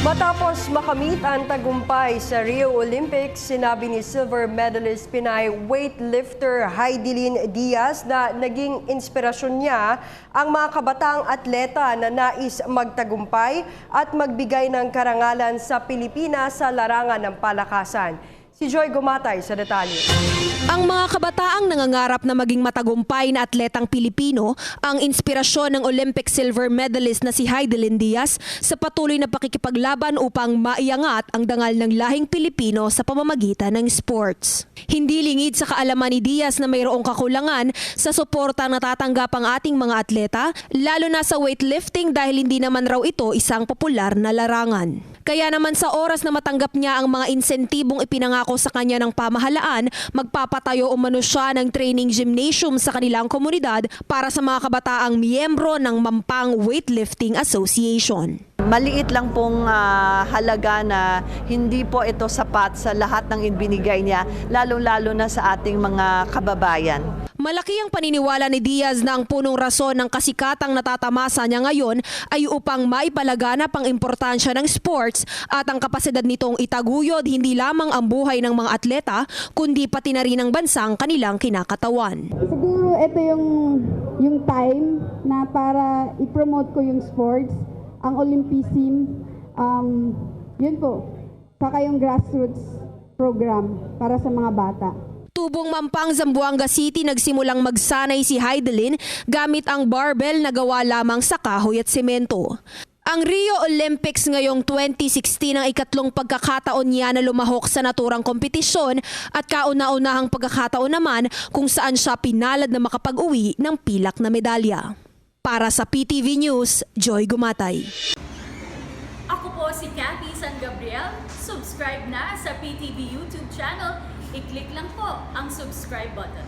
Matapos makamit ang tagumpay sa Rio Olympics, sinabi ni silver medalist Pinay weightlifter Heidelin Diaz na naging inspirasyon niya ang mga kabataang atleta na nais magtagumpay at magbigay ng karangalan sa Pilipinas sa larangan ng palakasan. Si Joy Gumatay sa detalye. Ang mga kabataang nangangarap na maging matagumpay na atletang Pilipino ang inspirasyon ng Olympic silver medalist na si Heidelin Diaz sa patuloy na pakikipaglaban upang maiangat ang dangal ng lahing Pilipino sa pamamagitan ng sports. Hindi lingid sa kaalaman ni Diaz na mayroong kakulangan sa suporta na natatanggap ang ating mga atleta, lalo na sa weightlifting dahil hindi naman raw ito isang popular na larangan. Kaya naman sa oras na matanggap niya ang mga insentibong ipinangako sa kanya ng pamahalaan, magpapatayo umano siya ng training gymnasium sa kanilang komunidad para sa mga kabataang miyembro ng Mampang Weightlifting Association. Maliit lang pong halaga na hindi po ito sapat sa lahat ng ibinigay niya, lalong-lalo na sa ating mga kababayan. Malaki ang paniniwala ni Diaz na ang punong rason ng kasikatang natatamasa niya ngayon ay upang maipalaganap ang importansya ng sports at ang kapasidad nitong itaguyod hindi lamang ang buhay ng mga atleta kundi pati na rin ang bansang kanilang kinakatawan. Siguro ito yung time na para i-promote ko yung sports, ang Olympism, yun po, saka yung grassroots program para sa mga bata. Tubong Mampang, Zamboanga City nagsimulang magsanay si Heidelin gamit ang barbell na gawa lamang sa kahoy at semento. Ang Rio Olympics ngayong 2016 ang ikatlong pagkakataon niya na lumahok sa naturang kompetisyon at kauna-unahang pagkakataon naman kung saan siya pinalad na makapag-uwi ng pilak na medalya. Para sa PTV News, Joy Gumatay. Ako po si Cathy San Gabriel. Subscribe na sa PTV YouTube channel. I-click lang po ang subscribe button.